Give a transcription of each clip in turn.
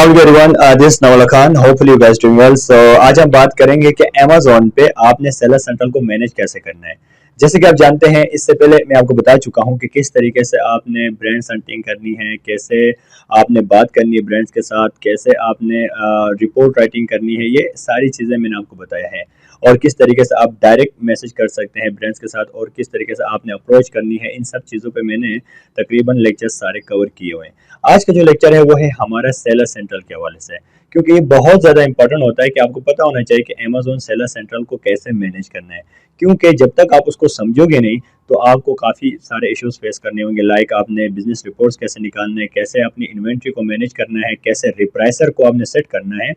Assalamu alaikum everyone. This is Nawala Khan. Hopefully you guys doing well. So आज हम बात करेंगे कि Amazon पे आपने सेलर सेंट्रल को मैनेज कैसे करना है। जैसे कि आप जानते हैं, इससे पहले मैं आपको बता चुका हूं कि किस तरीके से आपने ब्रांड हंटिंग करनी है, कैसे आपने बात करनी है ब्रांड्स के साथ, कैसे आपने रिपोर्ट राइटिंग करनी है। ये सारी चीज़ें मैंने आपको बताया है और किस तरीके से आप डायरेक्ट मैसेज कर सकते हैं ब्रांड्स के साथ और किस तरीके से आपने अप्रोच करनी है। इन सब चीज़ों पे मैंने तकरीबन लेक्चर्स सारे कवर किए हुए हैं। आज का जो लेक्चर है वो है हमारा सेलर सेंट्रल के हवाले से, क्योंकि ये बहुत ज़्यादा इंपॉर्टेंट होता है कि आपको पता होना चाहिए कि अमेजोन सेलर सेंट्रल को कैसे मैनेज करना है। क्योंकि जब तक आप उसको समझोगे नहीं तो आपको काफ़ी सारे इश्यूज फेस करने होंगे। लाइक आपने बिजनेस रिपोर्ट्स कैसे निकालना है, कैसे अपनी इन्वेंट्री को मैनेज करना है, कैसे रिप्राइसर को आपने सेट करना है।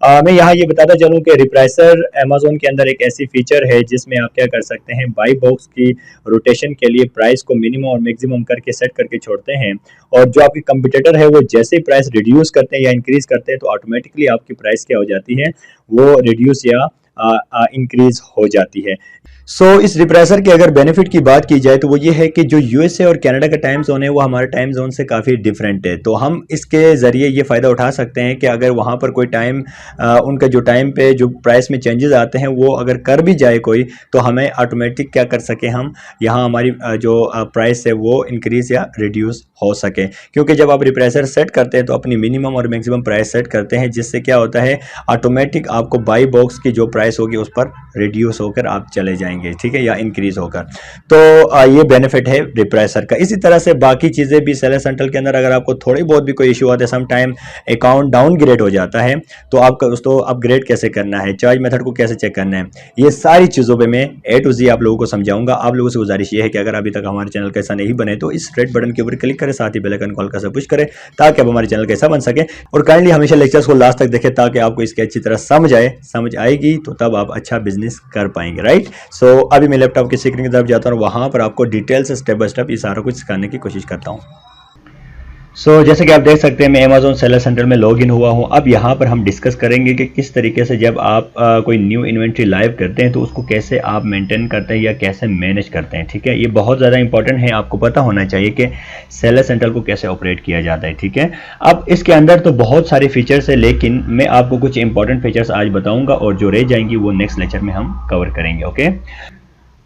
मैं यहाँ ये बताता चलूँ कि रिप्राइसर अमेजोन के अंदर एक ऐसी फीचर है जिसमें आप क्या कर सकते हैं, बाई बॉक्स की रोटेशन के लिए प्राइस को मिनिमम और मैक्सिमम करके सेट करके छोड़ते हैं और जो आपके कंपटीटर है वो जैसे ही प्राइस रिड्यूस करते हैं या इंक्रीज करते हैं तो ऑटोमेटिकली आपकी प्राइस क्या हो जाती है, वो रिड्यूस या इंक्रीज हो जाती है। इस रिप्रेसर के अगर बेनिफिट की बात की जाए तो वो ये है कि जो यूएसए और कनाडा का टाइम जोन है वो हमारे टाइम जोन से काफ़ी डिफरेंट है। तो हम इसके ज़रिए ये फ़ायदा उठा सकते हैं कि अगर वहाँ पर कोई टाइम उनका जो टाइम पे जो प्राइस में चेंजेस आते हैं वो अगर कर भी जाए कोई, तो हमें ऑटोमेटिक क्या कर सके, हम यहाँ हमारी जो प्राइस है वो इंक्रीज़ या रिड्यूस हो सके। क्योंकि जब आप रिप्रेसर सेट करते हैं तो अपनी मिनिमम और मैक्सिमम प्राइस सेट करते हैं, जिससे क्या होता है ऑटोमेटिक आपको बाई बॉक्स की जो प्राइस होगी उस पर रिड्यूस होकर आप चले जाएंगे, ठीक है, या इंक्रीज होकर। तो ये बेनिफिट है रिप्रेसर का। इसी तरह से बाकी चीज़ें भी सेलर सेंट्रल के अंदर अगर आपको थोड़ी बहुत भी कोई इशू आता है, सम टाइम अकाउंट डाउनग्रेड हो जाता है तो आपका उसको अपग्रेड कैसे करना है, चार्ज मेथड को कैसे चेक करना है, ये सारी चीज़ों पे मैं ए टू जी आप लोगों को समझाऊंगा। आप लोगों से गुजारिश ये है कि अगर अभी तक हमारे चैनल का ऐसा नहीं बने तो इस रेड बटन के ऊपर क्लिक करें, साथ ही बेल आइकन कॉल का पुश करें ताकि आप हमारे चैनल का ऐसा बन सके। और काइंडली हमेशा लेक्चर्स को लास्ट तक देखें ताकि आपको इसकी अच्छी तरह समझ आएगी, तो तब आप अच्छा बिजनेस कर पाएंगे, राइट। सो अभी मैं लैपटॉप की स्क्रीन की तरफ जाता हूँ और वहाँ पर आपको डिटेल से स्टेप बाय स्टेप ये सारा कुछ सिखाने की कोशिश करता हूँ। जैसे कि आप देख सकते हैं मैं अमेजोन सेलर सेंटर में लॉग इन हुआ हूँ। अब यहाँ पर हम डिस्कस करेंगे कि किस तरीके से जब आप कोई न्यू इन्वेंट्री लाइव करते हैं तो उसको कैसे आप मेंटेन करते हैं या कैसे मैनेज करते हैं, ठीक है। ये बहुत ज़्यादा इंपॉर्टेंट है, आपको पता होना चाहिए कि सेलर सेंटर को कैसे ऑपरेट किया जाता है, ठीक है। अब इसके अंदर तो बहुत सारे फीचर्स है, लेकिन मैं आपको कुछ इंपॉर्टेंट फीचर्स आज बताऊँगा और जो रह जाएंगी वो नेक्स्ट लेक्चर में हम कवर करेंगे, ओके।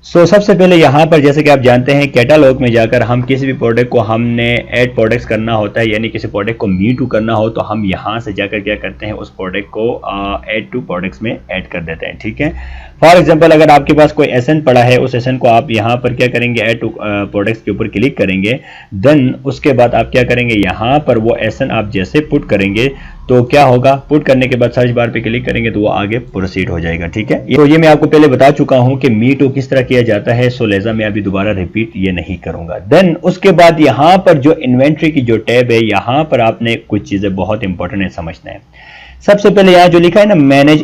सबसे पहले यहाँ पर जैसे कि आप जानते हैं कैटालॉग में जाकर हम किसी भी प्रोडक्ट को हमने ऐड प्रोडक्ट्स करना होता है, यानी किसी प्रोडक्ट को मी टू करना हो तो हम यहाँ से जाकर क्या करते हैं, उस प्रोडक्ट को ऐड टू प्रोडक्ट्स में ऐड कर देते हैं, ठीक है। फॉर एग्जांपल अगर आपके पास कोई एसएन पड़ा है, उस एसएन को आप यहाँ पर क्या करेंगे, ऐड टू प्रोडक्ट्स के ऊपर क्लिक करेंगे। देन उसके बाद आप क्या करेंगे, यहाँ पर वो एसएन आप जैसे पुट करेंगे तो क्या होगा, पुट करने के बाद सर्च बार पे क्लिक करेंगे तो वो आगे प्रोसीड हो जाएगा, ठीक है। तो ये मैं आपको पहले बता चुका हूं कि मी टू किस तरह किया जाता है, सो लिहाजा मैं अभी दोबारा रिपीट ये नहीं करूंगा। देन उसके बाद यहाँ पर जो इन्वेंट्री की जो टैब है, यहाँ पर आपने कुछ चीजें बहुत इंपॉर्टेंट है समझना है। सबसे पहले यहाँ जो लिखा है ना मैनेज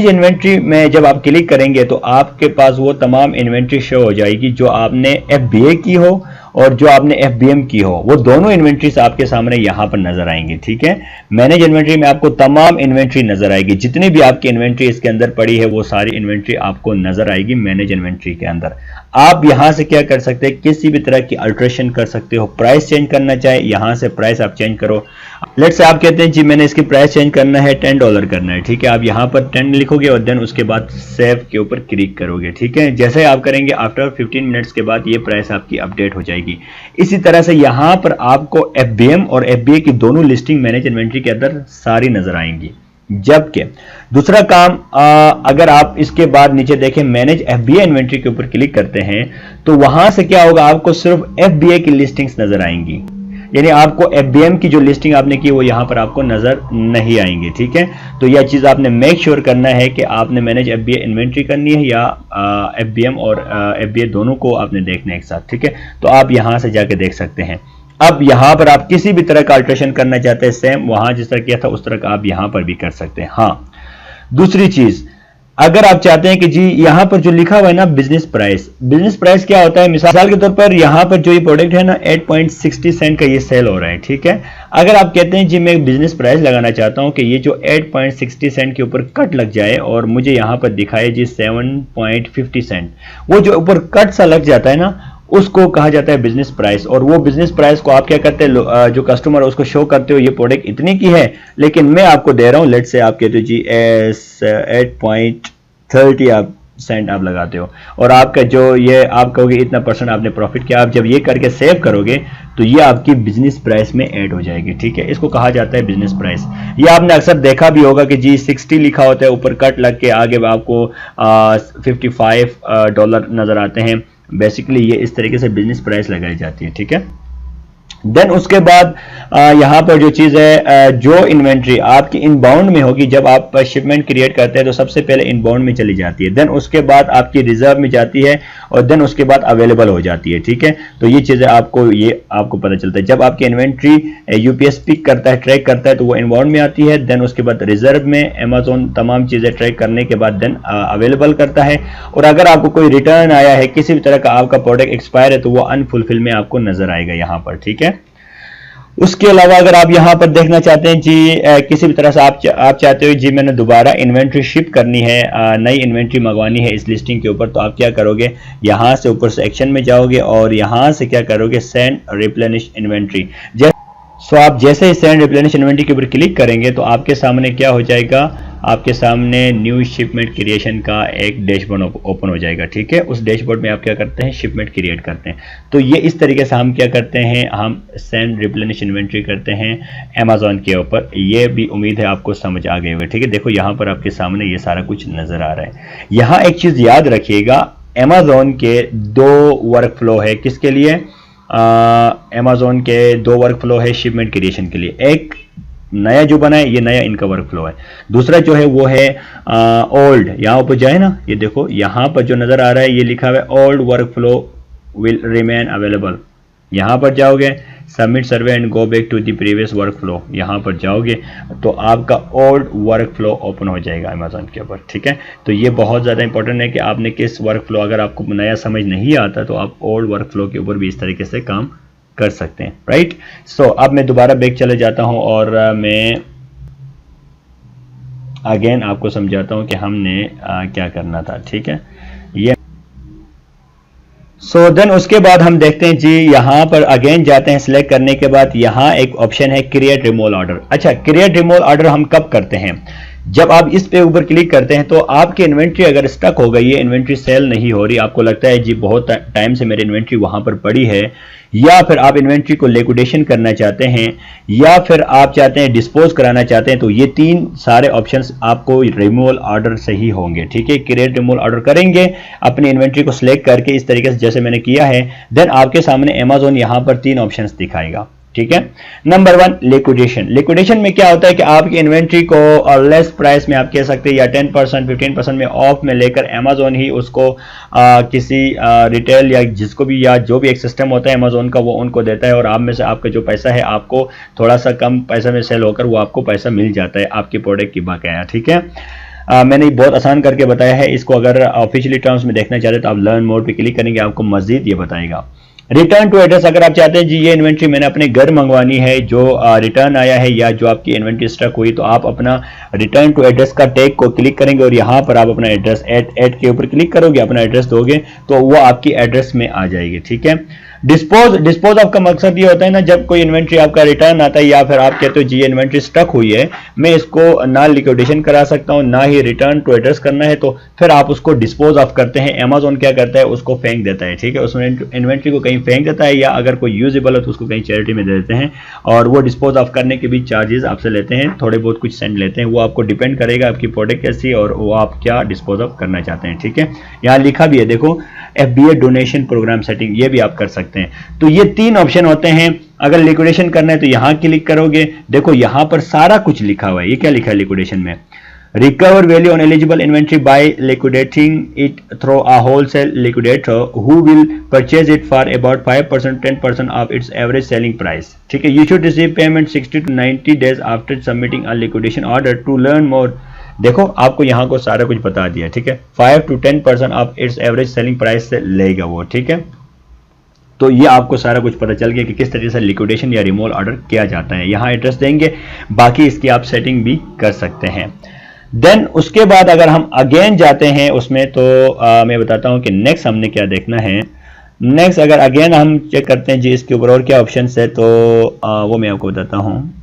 इन्वेंट्री में जब आप क्लिक करेंगे तो आपके पास वो तमाम इन्वेंट्री शो हो जाएगी जो आपने एफबीए की हो और जो आपने एफबीएम की हो, वो दोनों इन्वेंट्रीज आपके सामने यहाँ पर नजर आएंगी, ठीक है। मैनेज इन्वेंट्री में आपको तमाम इन्वेंट्री नजर आएगी, जितनी भी आपकी इन्वेंट्री इसके अंदर पड़ी है वो सारी इन्वेंट्री आपको नजर आएगी मैनेज इन्वेंट्री के अंदर। आप यहाँ से क्या कर सकते हैं, किसी भी तरह की अल्ट्रेशन कर सकते हो, प्राइस चेंज करना चाहे यहाँ से प्राइस आप चेंज करो। लेट्स से आप कहते हैं जी मैंने इसकी प्राइस चेंज करना है, $10 करना है, ठीक है। आप यहाँ पर 10 लिखोगे और देन उसके बाद सेव के ऊपर क्लिक करोगे, ठीक है। जैसे आप करेंगे आफ्टर 15 मिनट्स के बाद ये प्राइस आपकी अपडेट हो जाएगी। इसी तरह से यहाँ पर आपको एफबीएम और एफबीए की दोनों लिस्टिंग मैनेज इन्वेंट्री के अंदर सारी नजर आएंगी। जबकि दूसरा काम अगर आप इसके बाद नीचे देखें मैनेज एफबीए इन्वेंट्री के ऊपर क्लिक करते हैं तो वहां से क्या होगा, आपको सिर्फ एफबीए की लिस्टिंग्स नजर आएंगी, यानी आपको एफबीएम की जो लिस्टिंग आपने की वो यहाँ पर आपको नजर नहीं आएंगे, ठीक है। तो यह चीज आपने मेक श्योर करना है कि आपने मैनेज एफबीए इन्वेंट्री करनी है या एफबीएम और एफबीए दोनों को आपने देखना है एक साथ, ठीक है। तो आप यहाँ से जाके देख सकते हैं। अब यहाँ पर आप किसी भी तरह का अल्ट्रेशन करना चाहते हैं, सेम वहां जिस तरह किया था उस तरह का आप यहाँ पर भी कर सकते हैं। हाँ, दूसरी चीज, अगर आप चाहते हैं कि जी यहाँ पर जो लिखा हुआ है ना बिजनेस प्राइस क्या होता है, मिसाल के तौर पर यहाँ पर जो ये प्रोडक्ट है ना 8.60 सेंट का ये सेल हो रहा है, ठीक है। अगर आप कहते हैं जी मैं बिजनेस प्राइस लगाना चाहता हूँ कि ये जो 8.60 सेंट के ऊपर कट लग जाए और मुझे यहाँ पर दिखाए जी 7.50 सेंट, वो जो ऊपर कट सा लग जाता है ना उसको कहा जाता है बिजनेस प्राइस। और वो बिजनेस प्राइस को आप क्या करते हैं, जो कस्टमर है उसको शो करते हो ये प्रोडक्ट इतने की है, लेकिन मैं आपको दे रहा हूँ, लेट्स से आप कहते हो जी 8.30 आप सेंट आप लगाते हो, और आपका जो ये आप कहोगे इतना परसेंट आपने प्रॉफिट किया। आप जब ये करके सेव करोगे तो ये आपकी बिजनेस प्राइस में ऐड हो जाएगी, ठीक है। इसको कहा जाता है बिजनेस प्राइस। ये आपने अक्सर देखा भी होगा कि जी 60 लिखा होता है, ऊपर कट लग के आगे आपको $55 नजर आते हैं। बेसिकली ये इस तरीके से बिजनेस प्राइस लगाई जाती है, ठीक है। देन उसके बाद यहाँ पर जो चीज़ है, जो इन्वेंट्री आपकी इनबाउंड में होगी, जब आप शिपमेंट क्रिएट करते हैं तो सबसे पहले इनबाउंड में चली जाती है, देन उसके बाद आपकी रिजर्व में जाती है, और देन उसके बाद अवेलेबल हो जाती है, ठीक है। तो ये चीज़ें आपको पता चलता है। जब आपकी इन्वेंट्री यूपीएस पिक करता है, ट्रैक करता है, तो वो इनबाउंड में आती है, देन उसके बाद रिजर्व में अमेजोन तमाम चीज़ें ट्रैक करने के बाद देन अवेलेबल करता है। और अगर आपको कोई रिटर्न आया है, किसी भी तरह का आपका प्रोडक्ट एक्सपायर है, तो वो अनफुलफिल में आपको नजर आएगा यहाँ पर, ठीक है। उसके अलावा अगर आप यहां पर देखना चाहते हैं जी, किसी भी तरह से आप चाहते हो जी मैंने दोबारा इन्वेंट्री शिप करनी है, नई इन्वेंट्री मंगवानी है इस लिस्टिंग के ऊपर, तो आप क्या करोगे, यहां से ऊपर सेक्शन में जाओगे और यहां से क्या करोगे, सेंड रिप्लेनिश इन्वेंट्री। सो आप जैसे ही सेंड रिप्लेनिश इन्वेंट्री के ऊपर क्लिक करेंगे तो आपके सामने क्या हो जाएगा, आपके सामने न्यू शिपमेंट क्रिएशन का एक डैशबोर्ड ओपन हो जाएगा, ठीक है। उस डैशबोर्ड में आप क्या करते हैं, शिपमेंट क्रिएट करते हैं। तो ये इस तरीके से हम क्या करते हैं, हम सेंड रिप्लेनिश इन्वेंट्री करते हैं अमेजोन के ऊपर। ये भी उम्मीद है आपको समझ आ गए होंगे, ठीक है। देखो यहाँ पर आपके सामने ये सारा कुछ नजर आ रहा है। यहाँ एक चीज याद रखिएगा, अमेजोन के 2 वर्क फ्लो है, किसके लिए, अमेजोन के 2 वर्क फ्लो है शिपमेंट क्रिएशन के लिए। एक नया जो बना है, ये नया इनका वर्क फ्लो है। दूसरा जो है वो है ओल्ड, यहाँ ऊपर जाए ना, ये देखो यहाँ पर जो नजर आ रहा है ये लिखा हुआ है old work flow will remain available. यहाँ पर जाओगे, submit survey and go back to the previous work flow, यहाँ पर जाओगे तो आपका ओल्ड वर्क फ्लो ओपन हो जाएगा अमेजोन के ऊपर, ठीक है। तो ये बहुत ज़्यादा इंपॉर्टेंट है कि आपने किस वर्क फ्लो, अगर आपको नया समझ नहीं आता तो आप ओल्ड वर्क फ्लो के ऊपर भी इस तरीके से काम कर सकते हैं, राइट। सो अब मैं दोबारा बैक चले जाता हूं और मैं अगेन आपको समझाता हूं कि हमने क्या करना था, ठीक है। ये सो देन उसके बाद हम देखते हैं जी, यहां पर अगेन जाते हैं, सिलेक्ट करने के बाद यहां एक ऑप्शन है क्रिएट रिमूव ऑर्डर। अच्छा, क्रिएट रिमूव ऑर्डर हम कब करते हैं, जब आप इस पे ऊपर क्लिक करते हैं तो आपकी इन्वेंट्री अगर स्टक हो गई है, इन्वेंट्री सेल नहीं हो रही, आपको लगता है जी बहुत टाइम से मेरी इन्वेंट्री वहां पर पड़ी है, या फिर आप इन्वेंट्री को लिक्विडेशन करना चाहते हैं, या फिर आप चाहते हैं डिस्पोज कराना चाहते हैं, तो ये 3 सारे ऑप्शंस आपको रिमूवल ऑर्डर से ही होंगे, ठीक है। क्रिएट रिमूवल ऑर्डर करेंगे, अपनी इन्वेंट्री को सिलेक्ट करके इस तरीके से जैसे मैंने किया है, देन आपके सामने अमेजोन यहां पर 3 ऑप्शंस दिखाएगा, ठीक है। Number 1 liquidation. लिक्विडेशन में क्या होता है कि आपकी इन्वेंट्री को लेस प्राइस में आप कह सकते हैं, या 10% 15% में ऑफ में लेकर अमेजोन ही उसको किसी रिटेल या जिसको भी, या जो भी एक सिस्टम होता है अमेजोन का, वो उनको देता है, और आप में से आपका जो पैसा है आपको थोड़ा सा कम पैसे में सेल होकर वो आपको पैसा मिल जाता है आपके प्रोडक्ट की बकाया, ठीक है। मैंने बहुत आसान करके बताया है इसको। अगर ऑफिशियली टर्म्स में देखना चाहते हैं तो आप लर्न मोड पे क्लिक करेंगे, आपको मजीद ये बताएगा। रिटर्न टू एड्रेस, अगर आप चाहते हैं जी ये इन्वेंट्री मैंने अपने घर मंगवानी है, जो रिटर्न आया है या जो आपकी इन्वेंट्री स्टक हुई, तो आप अपना रिटर्न टू एड्रेस का टैग को क्लिक करेंगे और यहाँ पर आप अपना एड्रेस ऐड के ऊपर क्लिक करोगे, अपना एड्रेस दोगे तो वो आपकी एड्रेस में आ जाएगी, ठीक है। डिस्पोज ऑफ का मकसद ये होता है ना, जब कोई इन्वेंट्री आपका रिटर्न आता है या फिर आप कहते हो जी ये इन्वेंट्री स्टक हुई है, मैं इसको ना लिक्विडेशन करा सकता हूँ ना ही रिटर्न टू एड्रेस करना है, तो फिर आप उसको डिस्पोज ऑफ करते हैं। अमेजोन क्या करता है, उसको फेंक देता है, ठीक है। उसमें इन्वेंट्री को कहीं फेंक देता है, या अगर कोई यूजेबल है तो उसको कहीं चैरिटी में दे देते हैं, और वो डिस्पोज ऑफ करने के भी चार्जेस आपसे लेते हैं, थोड़े बहुत कुछ सेंड लेते हैं। वो आपको डिपेंड करेगा आपकी प्रोडक्ट कैसी और वो आप क्या डिस्पोज ऑफ करना चाहते हैं, ठीक है। यहाँ लिखा भी है देखो, FBA डोनेशन प्रोग्राम सेटिंग, ये भी आप कर सकते हैं। तो ये 3 ऑप्शन होते हैं। अगर लिक्विडेशन करना है तो यहां क्लिक करोगे, देखो यहां पर सारा कुछ लिखा हुआ है। ये क्या लिखा है लिक्विडेशन में, recover value on eligible inventory by liquidating it through a wholesale liquidator who will purchase it for about 5% 10% off its average selling price, ठीक है। You should receive payment 60 to 90 days after submitting a liquidation order to learn more. देखो आपको यहाँ को सारा कुछ बता दिया, ठीक है। 5 to 10% off its average selling price से लेगा वो, ठीक है। तो ये आपको सारा कुछ पता चल गया कि किस तरीके से लिक्विडेशन या रिमूवल ऑर्डर किया जाता है। यहाँ एड्रेस देंगे, बाकी इसकी आप सेटिंग भी कर सकते हैं। देन उसके बाद अगर हम अगेन जाते हैं उसमें, तो मैं बताता हूं कि नेक्स्ट हमने क्या देखना है। नेक्स्ट अगर अगेन हम चेक करते हैं जी इसके ऊपर और क्या ऑप्शन है, तो वो मैं आपको बताता हूँ।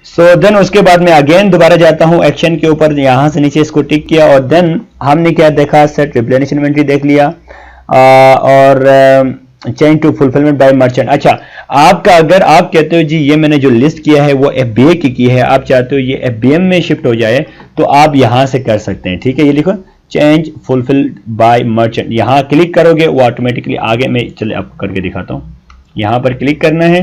सो देन उसके बाद मैं अगेन दोबारा जाता हूँ एक्शन के ऊपर, यहां से नीचे इसको टिक किया और देन हमने क्या देखा, सेट रिप्लेनिश इन्वेंटरी देख लिया और change to fulfilment by merchant. अच्छा, आपका अगर आप कहते हो जी ये मैंने जो लिस्ट किया है वो एफबीए की है, आप चाहते हो ये एफबीएम में शिफ्ट हो जाए, तो आप यहां से कर सकते हैं। ठीक है, ये लिखो चेंज फुलफिल्ड बाय मर्चेंट, यहां क्लिक करोगे वो ऑटोमेटिकली आगे मैं चले आपको करके दिखाता हूं। यहां पर क्लिक करना है,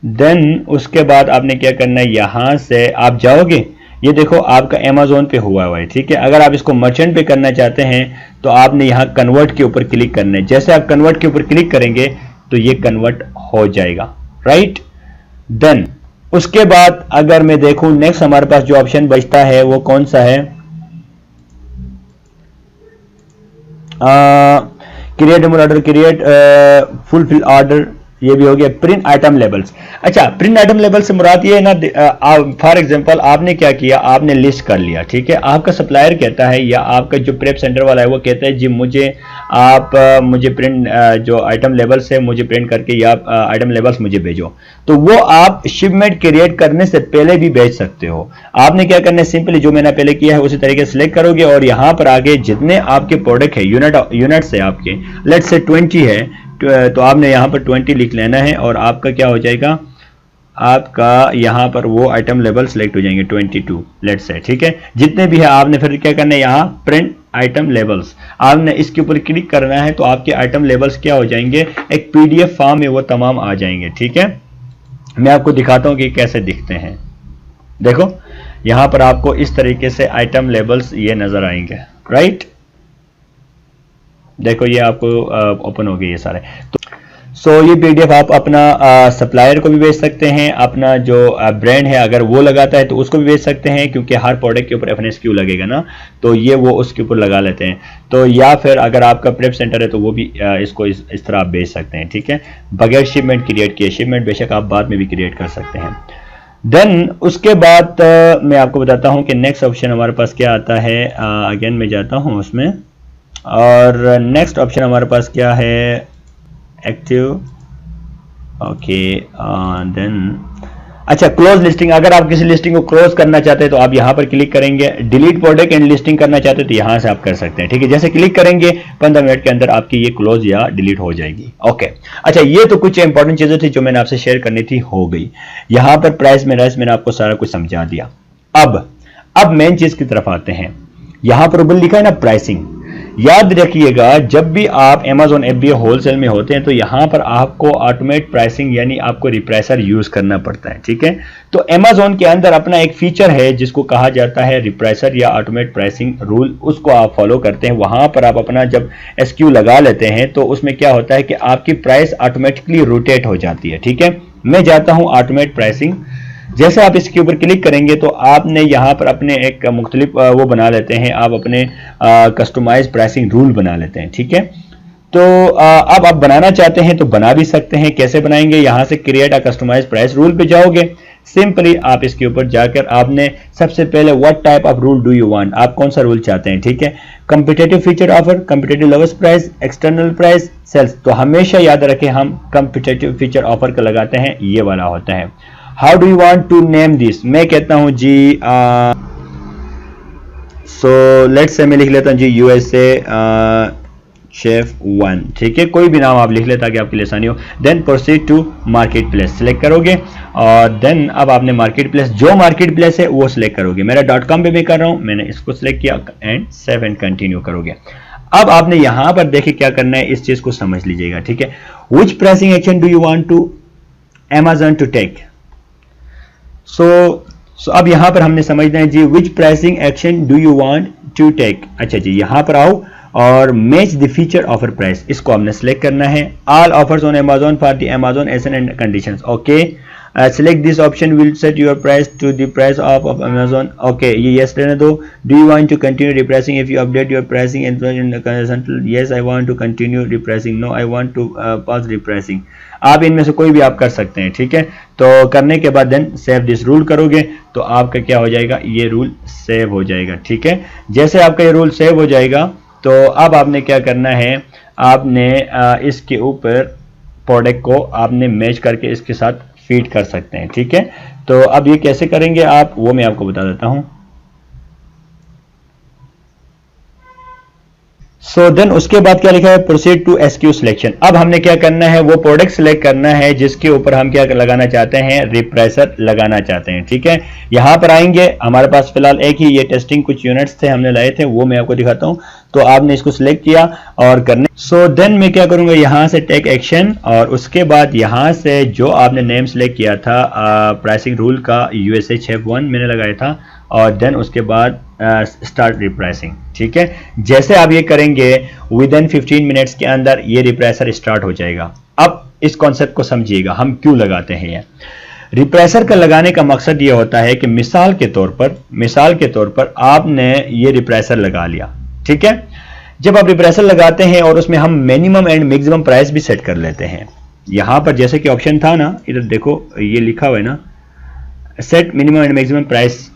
देन उसके बाद आपने क्या करना है, यहां से आप जाओगे, ये देखो आपका अमेज़न पे हुआ है। ठीक है, अगर आप इसको मर्चेंट पे करना चाहते हैं तो आपने यहां कन्वर्ट के ऊपर क्लिक करना है। जैसे आप कन्वर्ट के ऊपर क्लिक करेंगे तो ये कन्वर्ट हो जाएगा, राइट। देन उसके बाद अगर मैं देखूं नेक्स्ट हमारे पास जो ऑप्शन बचता है वो कौन सा है, create order, create fulfil order, ये भी हो गया। प्रिंट आइटम लेबल्स, अच्छा प्रिंट आइटम लेबल से मुराद ये है ना, फॉर एग्जांपल आपने क्या किया, आपने लिस्ट कर लिया। ठीक है, आपका सप्लायर कहता है या आपका जो प्रेप सेंटर वाला है वो कहता है जी मुझे आप मुझे प्रिंट जो आइटम लेबल्स है मुझे प्रिंट करके या आइटम लेबल्स मुझे भेजो, तो वो आप शिपमेंट क्रिएट करने से पहले भी भेज सकते हो। आपने क्या करना है, सिंपली जो मैंने पहले किया है उसी तरीके से सिलेक्ट करोगे और यहां पर आगे जितने आपके प्रोडक्ट है यूनिट्स है आपके, लेट्स से 20 है, तो आपने यहां पर 20 लिख लेना है और आपका क्या हो जाएगा, आपका यहां पर वो आइटम लेवल सिलेक्ट हो जाएंगे 22 लेट्स से। ठीक है, जितने भी है आपने फिर क्या करना है, यहां प्रिंट आइटम लेवल्स आपने इसके ऊपर क्लिक करना है तो आपके आइटम लेवल्स क्या हो जाएंगे, एक पीडीएफ फॉर्म में वो तमाम आ जाएंगे। ठीक है, मैं आपको दिखाता हूं कि कैसे दिखते हैं। देखो यहां पर आपको इस तरीके से आइटम लेबल्स ये नजर आएंगे, राइट। देखो ये आपको ओपन हो गए ये सारे। तो ये पीडीएफ आप अपना सप्लायर को भी भेज सकते हैं, अपना जो ब्रांड है अगर वो लगाता है तो उसको भी भेज सकते हैं, क्योंकि हर प्रोडक्ट के ऊपर एफएनएसक्यू लगेगा ना, तो ये वो उसके ऊपर लगा लेते हैं। तो या फिर अगर आपका प्रेप सेंटर है तो वो भी इसको इस तरह आप भेज सकते हैं। ठीक है, बगैर शिपमेंट क्रिएट किए, शिपमेंट बेशक आप बाद में भी क्रिएट कर सकते हैं। देन उसके बाद मैं आपको बताता हूं कि नेक्स्ट ऑप्शन हमारे पास क्या आता है। अगेन मैं जाता हूं उसमें और नेक्स्ट ऑप्शन हमारे पास क्या है, एक्टिव, ओके। देन अच्छा क्लोज लिस्टिंग, अगर आप किसी लिस्टिंग को क्लोज करना चाहते हैं तो आप यहां पर क्लिक करेंगे। डिलीट प्रोडक्ट एंड लिस्टिंग करना चाहते हैं तो यहां से आप कर सकते हैं। ठीक है, जैसे क्लिक करेंगे 15 मिनट के अंदर आपकी ये क्लोज या डिलीट हो जाएगी। ओके, अच्छा ये तो कुछ इंपॉर्टेंट चीजें थी जो मैंने आपसे शेयर करनी थी, हो गई। यहां पर प्राइस में मैंने आपको सारा कुछ समझा दिया। अब मेन चीज की तरफ आते हैं। यहां पर ऊपर लिखा है ना प्राइसिंग, याद रखिएगा जब भी आप Amazon FBA होलसेल में होते हैं तो यहां पर आपको ऑटोमेट प्राइसिंग यानी आपको रिप्राइसर यूज करना पड़ता है। ठीक है, तो Amazon के अंदर अपना एक फीचर है जिसको कहा जाता है रिप्राइसर या ऑटोमेट प्राइसिंग रूल, उसको आप फॉलो करते हैं। वहां पर आप अपना जब SKU लगा लेते हैं तो उसमें क्या होता है कि आपकी प्राइस ऑटोमेटिकली रोटेट हो जाती है। ठीक है, मैं जाता हूं ऑटोमेट प्राइसिंग, जैसे आप इसके ऊपर क्लिक करेंगे तो आपने यहां पर अपने एक मुख्तलिफ वो बना लेते हैं, आप अपने कस्टमाइज प्राइसिंग रूल बना लेते हैं। ठीक है, तो अब आप बनाना चाहते हैं तो बना भी सकते हैं। कैसे बनाएंगे, यहां से create a customise price rule पे जाओगे, सिंपली आप इसके ऊपर जाकर आपने सबसे पहले what type of rule do you want, आप कौन सा रूल चाहते हैं। ठीक है, competitive feature offer, competitive lowest price, external price, sales. तो हमेशा याद रखें हम कॉम्पिटिटिव फीचर ऑफर का लगाते हैं, ये वाला होता है। How do you want to name this, मैं कहता हूं जी सो लेट्स से मैं लिख लेता हूं जी यूएसए शेफ 1। ठीक है, कोई भी नाम आप लिख ले ताकि आपके लिए आसानी हो। Then proceed to marketplace select करोगे और देन अब आपने मार्केट प्लेस, जो मार्केट प्लेस है वो सिलेक्ट करोगे। मेरा .com पे मैं कर रहा हूं, मैंने इसको सिलेक्ट किया एंड सेव एंड कंटिन्यू करोगे। अब आपने यहां पर देखिए क्या करना है, इस चीज को समझ लीजिएगा। ठीक है, which pricing action do you want to Amazon to take. So अब यहां पर हमने समझना है जी which pricing action do you want to take. अच्छा जी, यहां पर आओ और match the feature offer price, इसको हमने सेलेक्ट करना है। All offers on Amazon for the Amazon एस and conditions, okay. Select this option will set your price to the price of Amazon, okay, ये यस रहने दो। Do you want to continue repricing if you update your pricing in yes I want to continue repricing, no I want to pause repricing. आप इनमें से कोई भी आप कर सकते हैं। ठीक है, तो करने के बाद देन सेव दिस रूल करोगे तो आपका क्या हो जाएगा, ये रूल सेव हो जाएगा। ठीक है, जैसे आपका ये रूल सेव हो जाएगा तो अब आपने क्या करना है, आपने इसके ऊपर प्रोडक्ट को आपने मैच करके इसके साथ फीड कर सकते हैं। ठीक है, तो अब ये कैसे करेंगे आप, वो मैं आपको बता देता हूं। सो देन उसके बाद क्या लिखा है, प्रोसीड टू एसक्यू सिलेक्शन। अब हमने क्या करना है, वो प्रोडक्ट सिलेक्ट करना है जिसके ऊपर हम क्या लगाना चाहते हैं, रिप्रेसर लगाना चाहते हैं। ठीक है, यहां पर आएंगे, हमारे पास फिलहाल एक ही ये टेस्टिंग कुछ यूनिट्स थे हमने लाए थे, वो मैं आपको दिखाता हूं। तो आपने इसको सिलेक्ट किया और करने, सो देन मैं क्या करूंगा, यहां से टेक एक्शन, और उसके बाद यहां से जो आपने नेम सिलेक्ट किया था प्राइसिंग रूल का, यूएसए शेफ 1 मैंने लगाया था, और देन उसके बाद स्टार्ट रिप्रेसिंग। ठीक है, जैसे आप ये करेंगे विद इन 15 मिनट्स के अंदर ये रिप्रेसर स्टार्ट हो जाएगा। अब इस कॉन्सेप्ट को समझिएगा हम क्यों लगाते हैं। ये रिप्रेसर का लगाने का मकसद ये होता है कि मिसाल के तौर पर आपने ये रिप्रेसर लगा लिया। ठीक है, जब आप रिप्रेसर लगाते हैं और उसमें हम मिनिमम एंड मैक्सिमम प्राइस भी सेट कर लेते हैं। यहां पर जैसे कि ऑप्शन था ना, इधर देखो ये लिखा हुआ है ना, set minimum and maximum price.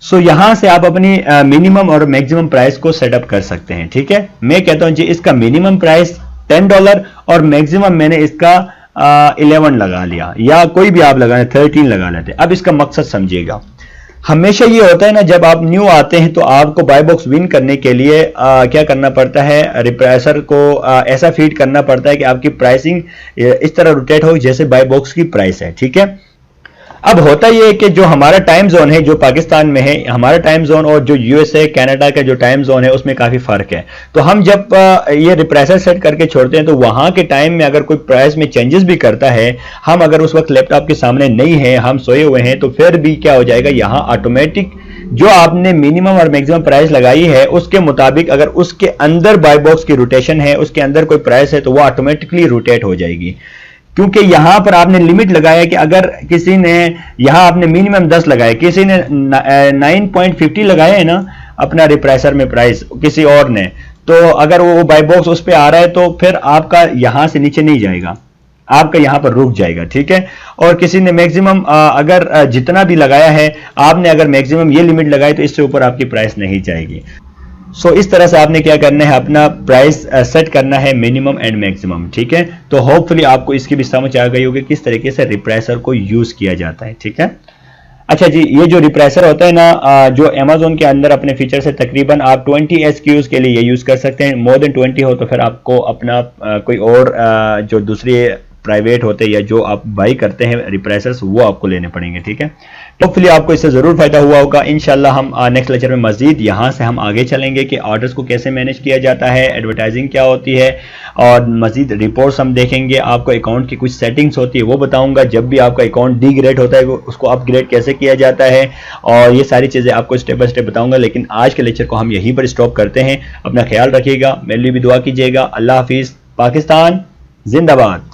So यहां से आप अपनी मिनिमम और मैक्सिमम प्राइस को सेटअप कर सकते हैं। ठीक है, मैं कहता हूं जी इसका मिनिमम प्राइस $10 और मैक्सिमम मैंने इसका 11 लगा लिया, या कोई भी आप लगाए 13 लगा लेते। अब इसका मकसद समझिएगा, हमेशा ये होता है ना, जब आप न्यू आते हैं तो आपको बाय बॉक्स विन करने के लिए क्या करना पड़ता है, रिप्रेसर को ऐसा फीड करना पड़ता है कि आपकी प्राइसिंग इस तरह रोटेट हो जैसे बाय बॉक्स की प्राइस है। ठीक है, अब होता यह है कि जो हमारा टाइम जोन है, जो पाकिस्तान में है हमारा टाइम जोन, और जो यूएसए कनाडा का जो टाइम जोन है उसमें काफी फर्क है। तो हम जब ये रिप्रेसर सेट करके छोड़ते हैं तो वहां के टाइम में अगर कोई प्राइस में चेंजेस भी करता है, हम अगर उस वक्त लैपटॉप के सामने नहीं है, हम सोए हुए हैं, तो फिर भी क्या हो जाएगा, यहाँ ऑटोमेटिक जो आपने मिनिमम और मैक्सिमम प्राइस लगाई है उसके मुताबिक अगर उसके अंदर बाय बॉक्स की रोटेशन है, उसके अंदर कोई प्राइस है, तो वो ऑटोमेटिकली रोटेट हो जाएगी। क्योंकि यहां पर आपने लिमिट लगाया कि अगर किसी ने, यहां आपने मिनिमम 10 लगाया, किसी ने 9.50 लगाया है ना अपना रिप्रेसर में प्राइस किसी और ने, तो अगर वो बाय बॉक्स उस पर आ रहा है तो फिर आपका यहां से नीचे नहीं जाएगा, आपका यहां पर रुक जाएगा। ठीक है, और किसी ने मैक्सिमम अगर जितना भी लगाया है, आपने अगर मैक्सिमम ये लिमिट लगाई तो इससे ऊपर आपकी प्राइस नहीं जाएगी। सो इस तरह से आपने क्या करना है, अपना प्राइस सेट करना है मिनिमम एंड मैक्सिमम। ठीक है, तो होपफुली आपको इसकी भी समझ आ गई होगी किस तरीके से रिप्रेसर को यूज किया जाता है। ठीक है, अच्छा जी, ये जो रिप्रेसर होता है ना, जो अमेज़न के अंदर अपने फीचर से तकरीबन आप 20 SKUs के लिए ये यूज कर सकते हैं। मोर देन 20 हो तो फिर आपको अपना कोई और जो दूसरे प्राइवेट होते हैं या जो आप बाई करते हैं रिप्रेसर्स, वो आपको लेने पड़ेंगे। ठीक है, होपफुली आपको इससे जरूर फायदा हुआ होगा। इंशाल्लाह हम नेक्स्ट लेक्चर में मजीद यहाँ से हम आगे चलेंगे कि ऑर्डर्स को कैसे मैनेज किया जाता है, एडवर्टाइजिंग क्या होती है, और मजीद रिपोर्ट्स हम देखेंगे। आपको अकाउंट की कुछ सेटिंग्स होती है वो बताऊंगा, जब भी आपका अकाउंट डिग्रेड होता है उसको अपग्रेड कैसे किया जाता है, और ये सारी चीज़ें आपको स्टेप बाय स्टेप बताऊंगा। लेकिन आज के लेक्चर को हम यहीं पर स्टॉप करते हैं। अपना ख्याल रखिएगा, मेरे लिए भी दुआ कीजिएगा। अल्लाह हाफिज़, पाकिस्तान जिंदाबाद।